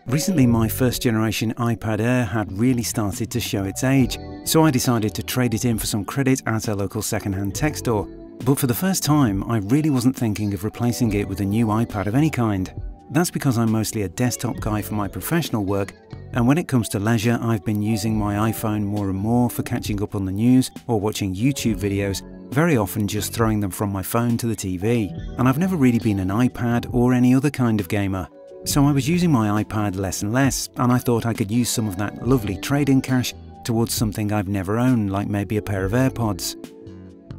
Recently, my first generation iPad Air had really started to show its age, so I decided to trade it in for some credit at a local second-hand tech store. But for the first time, I really wasn't thinking of replacing it with a new iPad of any kind. That's because I'm mostly a desktop guy for my professional work, and when it comes to leisure, I've been using my iPhone more and more for catching up on the news or watching YouTube videos, very often just throwing them from my phone to the TV. And I've never really been an iPad or any other kind of gamer. So I was using my iPad less and less, and I thought I could use some of that lovely trade-in cash towards something I've never owned, like maybe a pair of AirPods.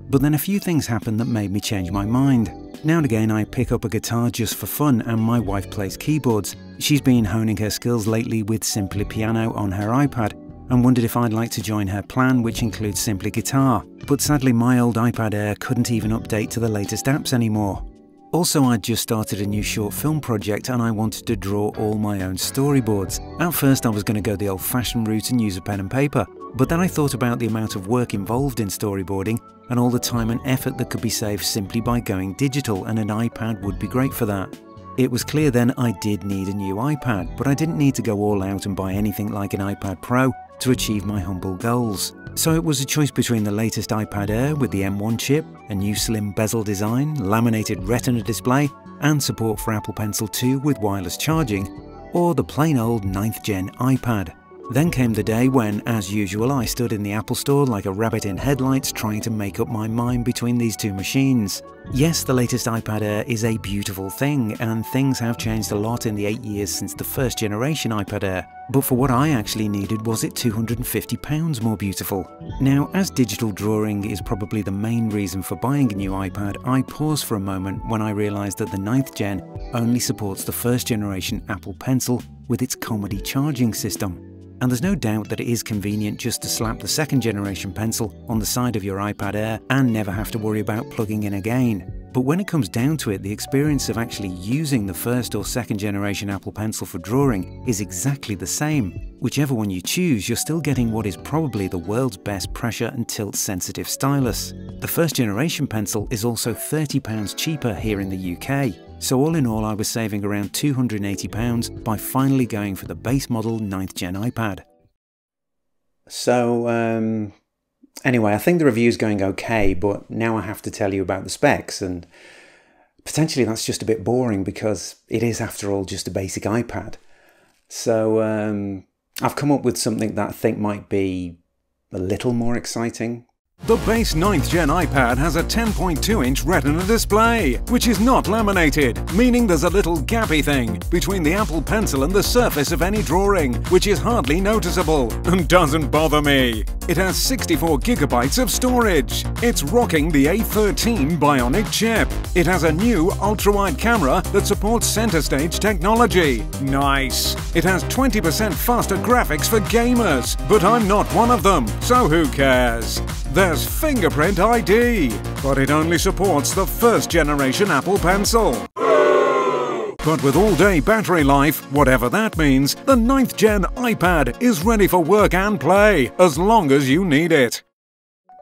But then a few things happened that made me change my mind. Now and again I pick up a guitar just for fun, and my wife plays keyboards. She's been honing her skills lately with Simply Piano on her iPad, and wondered if I'd like to join her plan, which includes Simply Guitar. But sadly my old iPad Air couldn't even update to the latest apps anymore. Also, I'd just started a new short film project and I wanted to draw all my own storyboards. At first I was going to go the old-fashioned route and use a pen and paper, but then I thought about the amount of work involved in storyboarding and all the time and effort that could be saved simply by going digital, and an iPad would be great for that. It was clear then I did need a new iPad, but I didn't need to go all out and buy anything like an iPad Pro to achieve my humble goals. So it was a choice between the latest iPad Air with the M1 chip, a new slim bezel design, laminated Retina display, and support for Apple Pencil 2 with wireless charging, or the plain old 9th Gen iPad. Then came the day when, as usual, I stood in the Apple Store like a rabbit in headlights trying to make up my mind between these two machines. Yes, the latest iPad Air is a beautiful thing, and things have changed a lot in the 8 years since the first generation iPad Air. But for what I actually needed, was it £250 more beautiful? Now, as digital drawing is probably the main reason for buying a new iPad, I paused for a moment when I realised that the 9th Gen only supports the first generation Apple Pencil with its comedy charging system. And there's no doubt that it is convenient just to slap the second generation pencil on the side of your iPad Air and never have to worry about plugging in again. But when it comes down to it, the experience of actually using the first or second generation Apple Pencil for drawing is exactly the same. Whichever one you choose, you're still getting what is probably the world's best pressure and tilt sensitive stylus. The first generation pencil is also £30 cheaper here in the UK. So all in all, I was saving around £280 by finally going for the base model 9th Gen iPad. So anyway, I think the review's going okay, but now I have to tell you about the specs, and potentially that's just a bit boring because it is, after all, just a basic iPad. So I've come up with something that I think might be a little more exciting. The base 9th Gen iPad has a 10.2-inch Retina display, which is not laminated, meaning there's a little gappy thing between the Apple Pencil and the surface of any drawing, which is hardly noticeable and doesn't bother me. It has 64GB of storage. It's rocking the A13 Bionic chip. It has a new ultra-wide camera that supports center stage technology. Nice. It has 20% faster graphics for gamers, but I'm not one of them, so who cares? There's fingerprint ID, but it only supports the first generation Apple Pencil. But with all-day battery life, whatever that means, the 9th Gen iPad is ready for work and play, as long as you need it.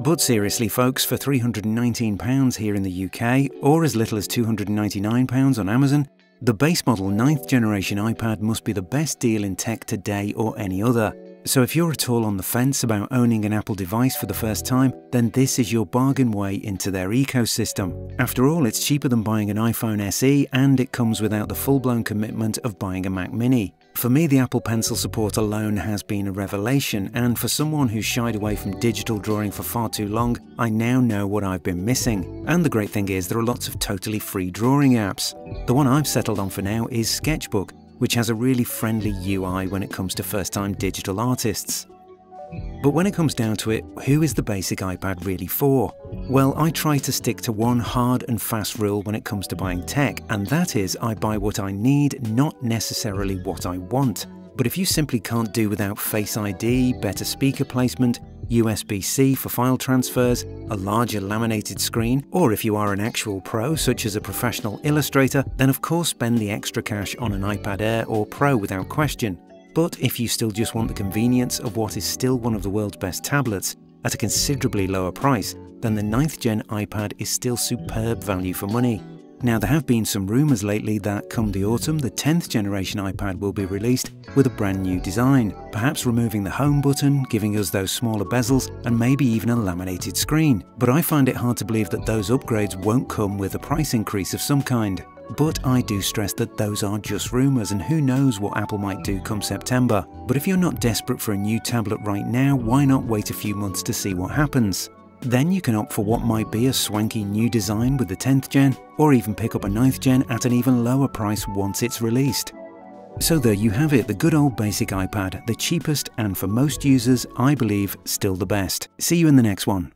But seriously folks, for £319 here in the UK, or as little as £299 on Amazon, the base model 9th generation iPad must be the best deal in tech today or any other. So if you're at all on the fence about owning an Apple device for the first time, then this is your bargain way into their ecosystem. After all, it's cheaper than buying an iPhone SE, and it comes without the full-blown commitment of buying a Mac Mini. For me, the Apple Pencil support alone has been a revelation, and for someone who's shied away from digital drawing for far too long, I now know what I've been missing. And the great thing is, there are lots of totally free drawing apps. The one I've settled on for now is Sketchbook, which has a really friendly UI when it comes to first-time digital artists. But when it comes down to it, who is the basic iPad really for? Well, I try to stick to one hard and fast rule when it comes to buying tech, and that is I buy what I need, not necessarily what I want. But if you simply can't do without Face ID, better speaker placement, USB-C for file transfers, a larger laminated screen, or if you are an actual pro such as a professional illustrator, then of course spend the extra cash on an iPad Air or Pro without question. But if you still just want the convenience of what is still one of the world's best tablets at a considerably lower price, then the 9th Gen iPad is still superb value for money. Now, there have been some rumours lately that come the autumn, the 10th generation iPad will be released with a brand new design, perhaps removing the home button, giving us those smaller bezels, and maybe even a laminated screen. But I find it hard to believe that those upgrades won't come with a price increase of some kind. But I do stress that those are just rumours, and who knows what Apple might do come September. But if you're not desperate for a new tablet right now, why not wait a few months to see what happens? Then you can opt for what might be a swanky new design with the 10th gen, or even pick up a 9th gen at an even lower price once it's released. So there you have it, the good old basic iPad, the cheapest and for most users, I believe, still the best. See you in the next one.